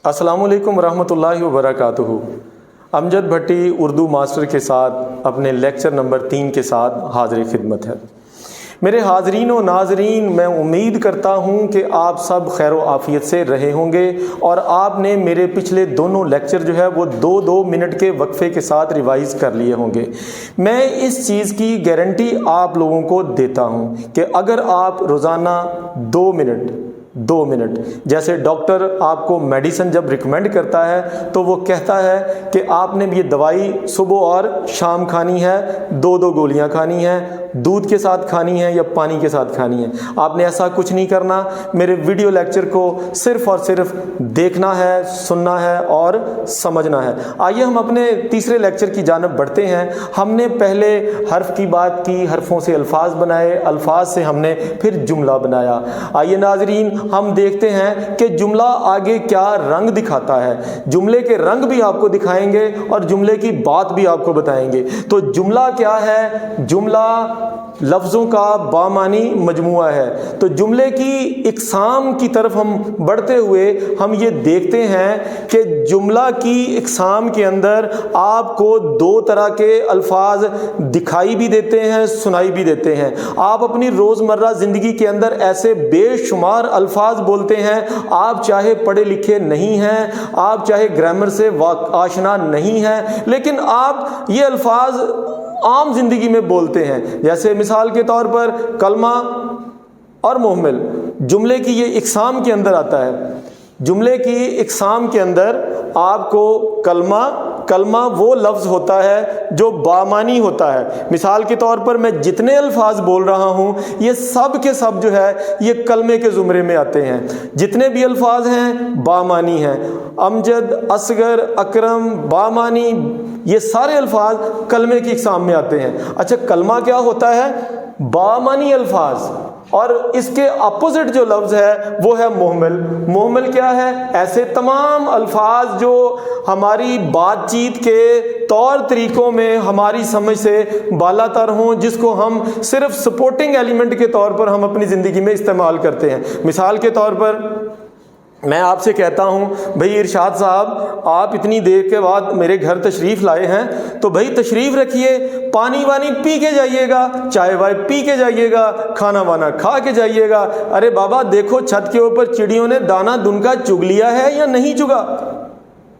अस्सलामु अलैकुम वरहमतुल्लाहि वबरकातुहू। अमजद भट्टी उर्दू मास्टर के साथ अपने लेक्चर नंबर 3 के साथ हाज़िर खिदमत है। मेरे हाज़रीन व नाज़रीन, मैं उम्मीद करता हूँ कि आप सब खैर व आफ़ियत से रहे होंगे और आपने मेरे पिछले दोनों लेक्चर जो है वो 2-2 मिनट के वक्फे के साथ रिवाइज़ कर लिए होंगे। मैं इस चीज़ की गारंटी आप लोगों को देता हूँ कि अगर आप रोज़ाना 2 मिनट जैसे डॉक्टर आपको मेडिसिन जब रिकमेंड करता है तो वो कहता है कि आपने ये दवाई सुबह और शाम खानी है, 2-2 गोलियां खानी है, दूध के साथ खानी है या पानी के साथ खानी है। आपने ऐसा कुछ नहीं करना। मेरे वीडियो लेक्चर को सिर्फ और सिर्फ देखना है, सुनना है और समझना है। आइए हम अपने तीसरे लेक्चर की जानिब बढ़ते हैं। हमने पहले हर्फ की बात की, हर्फों से अल्फाज बनाए, अल्फाज से हमने फिर जुमला बनाया। आइए नाजरीन, हम देखते हैं कि जुमला आगे क्या रंग दिखाता है। जुमले के रंग भी आपको दिखाएंगे और जुमले की बात भी आपको बताएंगे। तो जुमला क्या है? जुमला लफ्ज़ों का बामानी मजमुआ है। तो जुमले की इक़साम की तरफ हम बढ़ते हुए हम ये देखते हैं कि जुमला की इक़साम के अंदर आपको 2 तरह के अल्फाज दिखाई भी देते हैं, सुनाई भी देते हैं। आप अपनी रोज़मर्रा ज़िंदगी के अंदर ऐसे बेशुमार अल्फाज बोलते हैं, आप चाहे पढ़े लिखे नहीं हैं, आप चाहे ग्रामर से आशना नहीं हैं, लेकिन आप ये अल्फाज आम जिंदगी में बोलते हैं। जैसे मिसाल के तौर पर कलमा और मुहम्मिल जुमले की ये इक़साम के अंदर आता है। जुमले की इक़साम के अंदर आपको कलमा वो लफ्ज़ होता है जो बामानी होता है। मिसाल के तौर पर मैं जितने अल्फाज बोल रहा हूँ ये सब के सब जो है ये कलमे के ज़ुमरे में आते हैं। जितने भी अल्फाज हैं बामानी हैं। अमजद, असगर, अकरम, बामानी, ये सारे अल्फाज कलमे की इक़साम में आते हैं। अच्छा, कलमा क्या होता है? बामानी अल्फाज। और इसके अपोजिट जो लफ्ज़ है वो है मुहम्मिल। मुहम्मिल क्या है? ऐसे तमाम अल्फाज जो हमारी बातचीत के तौर तरीक़ों में हमारी समझ से बालातर हों, जिसको हम सिर्फ सपोर्टिंग एलिमेंट के तौर पर हम अपनी ज़िंदगी में इस्तेमाल करते हैं। मिसाल के तौर पर मैं आपसे कहता हूँ, भाई इरशाद साहब आप इतनी देर के बाद मेरे घर तशरीफ़ लाए हैं, तो भाई तशरीफ़ रखिए, पानी वानी पी के जाइएगा, चाय वाय पी के जाइएगा, खाना वाना खा के जाइएगा। अरे बाबा देखो छत के ऊपर चिड़ियों ने दाना दुनका चुग लिया है या नहीं चुगा?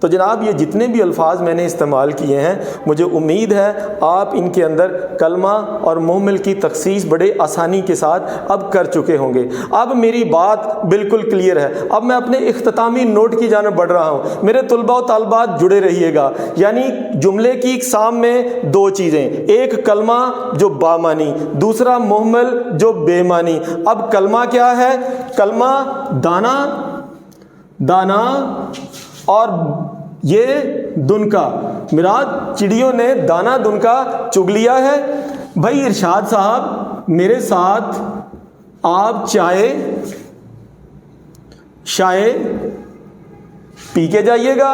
तो जनाब ये जितने भी अल्फाज मैंने इस्तेमाल किए हैं, मुझे उम्मीद है आप इनके अंदर कलमा और मुहम्मिल की तखसीस बड़े आसानी के साथ अब कर चुके होंगे। अब मेरी बात बिल्कुल क्लियर है। अब मैं अपने इख्तितामी नोट की जानिब बढ़ रहा हूँ। मेरे तुलबा व तालबात जुड़े रहिएगा। यानी जुमले की इक़साम में 2 चीज़ें, एक कलमा जो बामानी, दूसरा मुहम्मिल जो बेमानी। अब कलमा क्या है? कलमा दाना और ये दुनका, मिराद चिड़ियों ने दाना दुनका चुग लिया है। भाई इरशाद साहब मेरे साथ आप चाय पी के जाइएगा,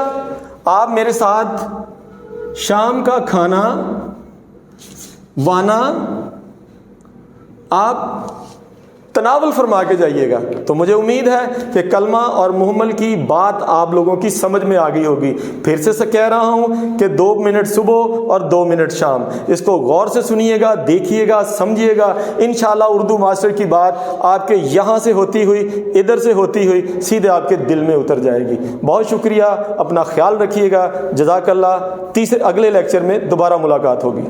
आप मेरे साथ शाम का खाना वाना आप तनावल फरमा के जाइएगा। तो मुझे उम्मीद है कि कलमा और मुहम्मिल की बात आप लोगों की समझ में आ गई होगी। फिर से कह रहा हूँ कि 2 मिनट सुबह और 2 मिनट शाम, इसको गौर से सुनिएगा, देखिएगा, समझिएगा। इंशाअल्लाह उर्दू मास्टर की बात आपके यहाँ से होती हुई, इधर से होती हुई सीधे आपके दिल में उतर जाएगी। बहुत शुक्रिया, अपना ख्याल रखिएगा। जज़ाकल्लाह। अगले लेक्चर में दोबारा मुलाकात होगी।